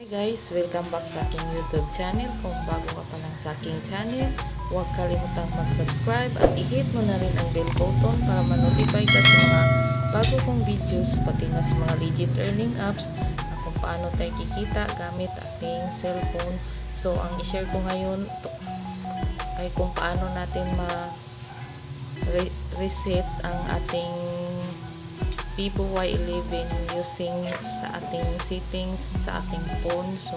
Hey guys, welcome back sa aking YouTube channel. Kung bago ka pa lang sa aking channel, huwag kalimutang mag-subscribe at i-hit mo na rin ang bell button para ma-notify ka sa mga bago kong videos, pati na sa mga legit earning apps na kung paano tayo kikita gamit ating cellphone. So, ang i-share ko ngayon ay kung paano natin ma-reset ang ating Vivo Y11 using sa ating settings sa ating phone. So,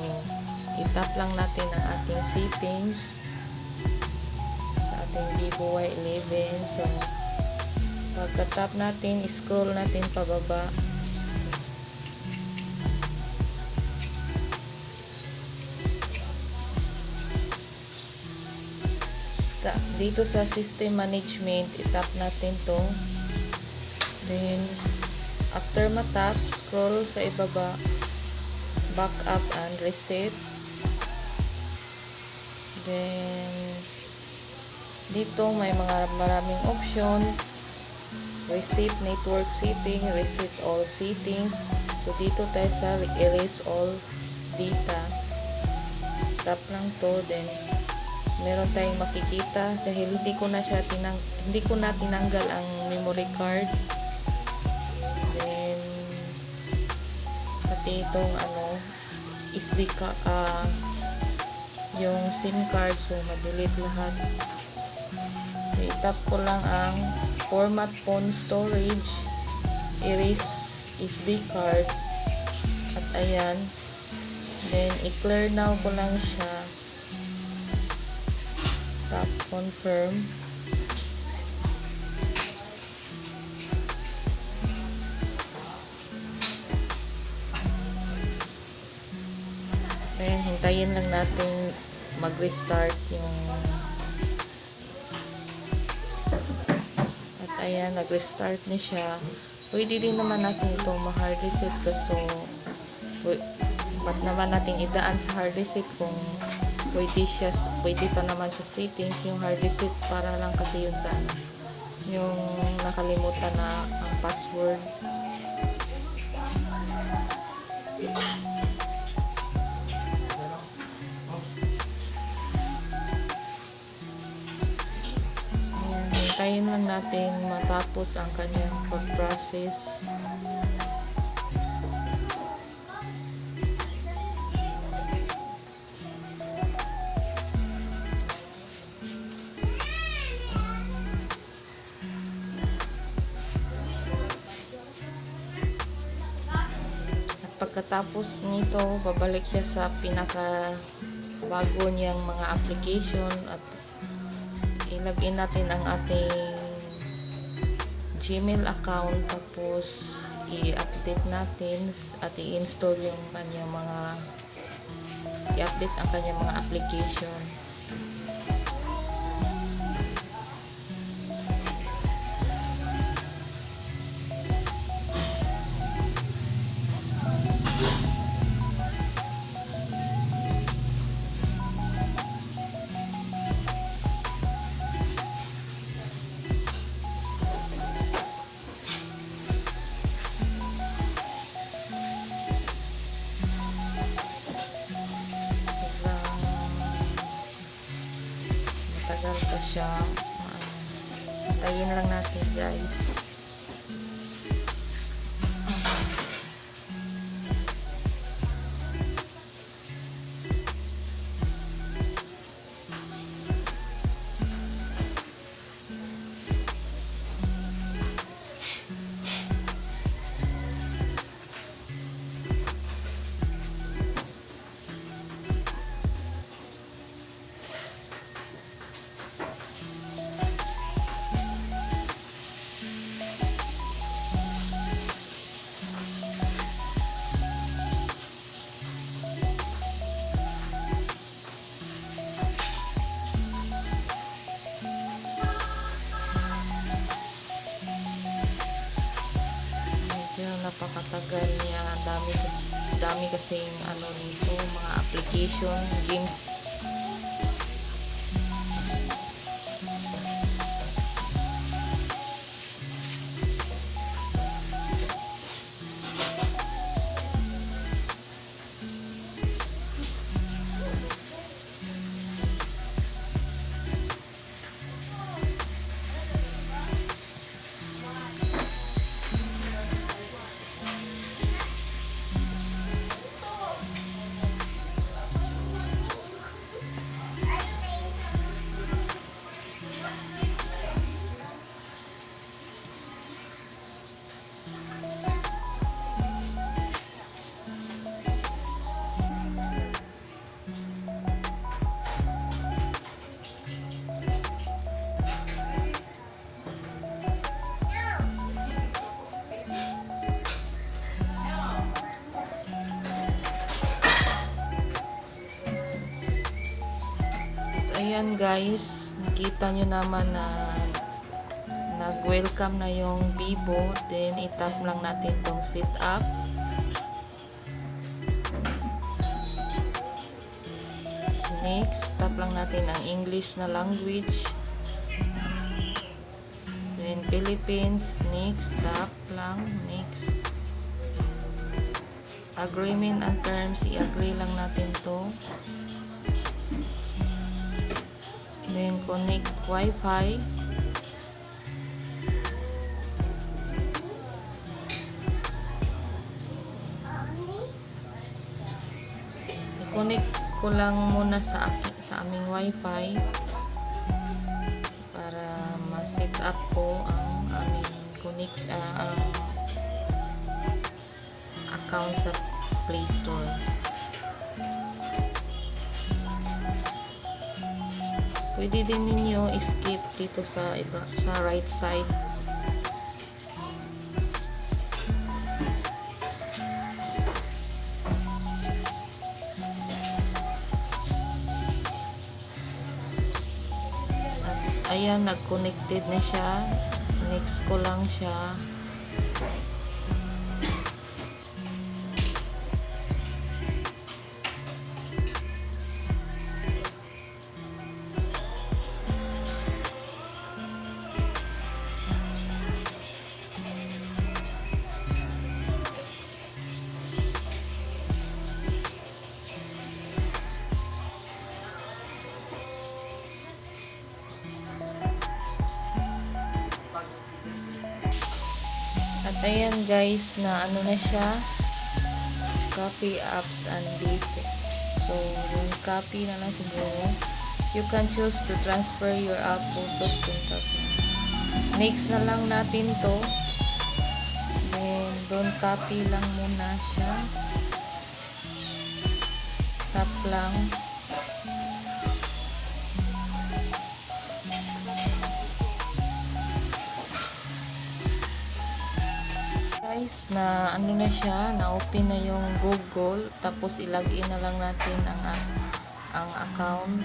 itap lang natin ang ating settings sa ating Vivo Y11. So, pagka-tap natin, scroll natin pababa. Dito sa system management, itap natin to. Then, after matap, scroll sa ibaba, back up and reset. Then, dito may maraming option. Reset network setting, reset all settings. So, dito tayo sa erase all data. Tap lang to, then meron tayong makikita dahil hindi ko na tinanggal ang memory card. Then pati itong SD yung SIM card, so ma-delete lahat. So itap ko lang ang format phone storage, erase SD card, at ayan. Then i-clear now ko lang siya. Tap confirm. Ayan, hintayin lang natin mag-restart yung at ayan, nag-restart na siya. Pwede din naman natin itong ma-hard reset so ba't naman natin idaan sa hard reset kung pwede pa naman sa settings yung hard reset, para lang kasi yun sa yung nakalimutan na ang password. Ayan, hintayin lang natin matapos ang kanyang pag-process. Pagkatapos nito, babalik siya sa pinaka bago niyang mga application at ilagin natin ang ating Gmail account, tapos i-update natin at i-install yung kanyang i-update ang kanyang mga application. Matagal pa siya. Tayin lang natin, guys. Napakatagal niya, dami kasing nito, mga application, games. ayan guys, nakita nyo naman na nag-welcome na yung Vivo. Then itap lang natin tong sit up. Next, tap lang natin ang English na language. Then Philippines, next, tap lang, next. Agreement and terms, i-agree lang natin to. Then connect Wi-Fi. I-connect ko lang muna sa aming Wi-Fi para ma-set up ko ang aming account sa Play Store. Pwede din ninyo skip dito sa right side. At ayan, nag-connected na siya. Next ko lang siya. At ayan guys, na ano na siya, copy apps and data. So yung copy na lang siguro. You can choose to transfer your app photos, contact. Next na lang natin to. Then don't copy lang muna siya. Tap lang. Guys, na ano na siya, na open na yung Google, tapos ilagin na lang natin ang account.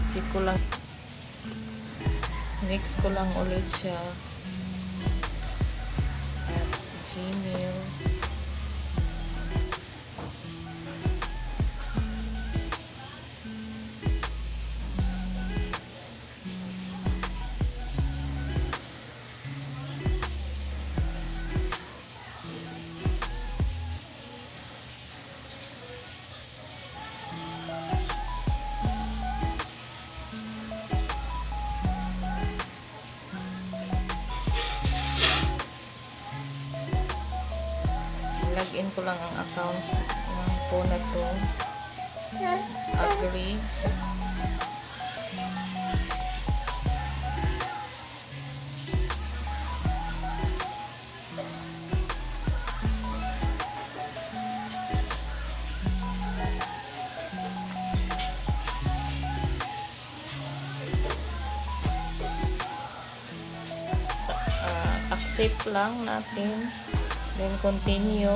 Check ko lang. Next ko lang ulit siya at Gmail. Login ko lang ang account ng phone na to. Agree. Accept lang natin. Then continue.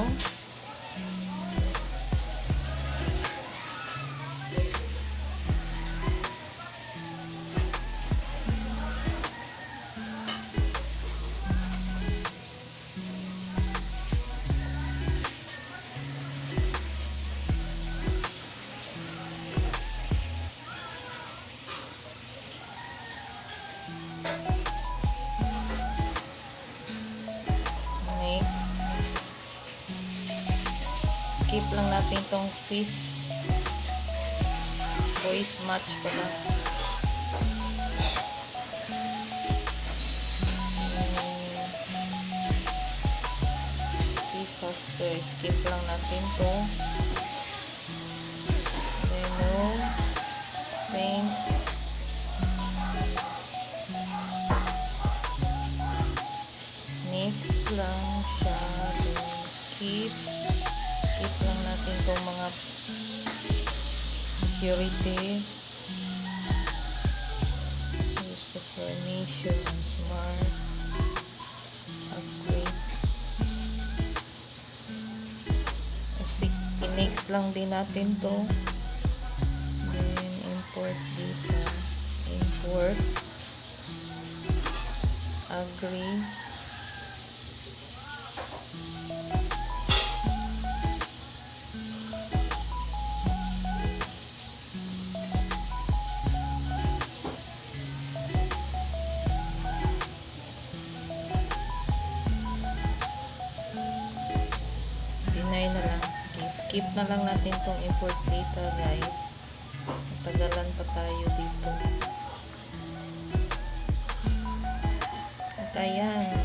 skip lang natin tong voice match pala. Okay, faster. Skip lang natin to. Then, no. Thanks. Next lang siya. Skip lang natin itong mga security. Use the permission smart upgrade. I-next lang din natin to. Then import data, import, agree. Deny na lang. Okay, skip na lang natin tong import data, guys. Matagalan pa tayo dito. At ayan.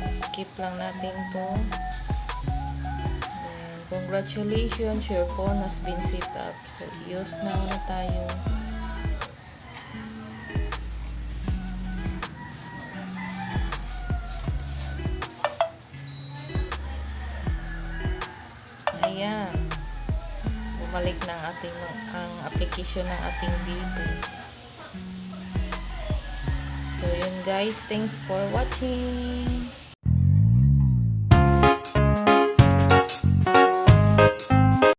Skip lang natin to. Then, congratulations, your phone has been set up. So, use now na tayo. Ayan. Bumalik na ang application ng ating Vivo. So, yun guys. Thanks for watching.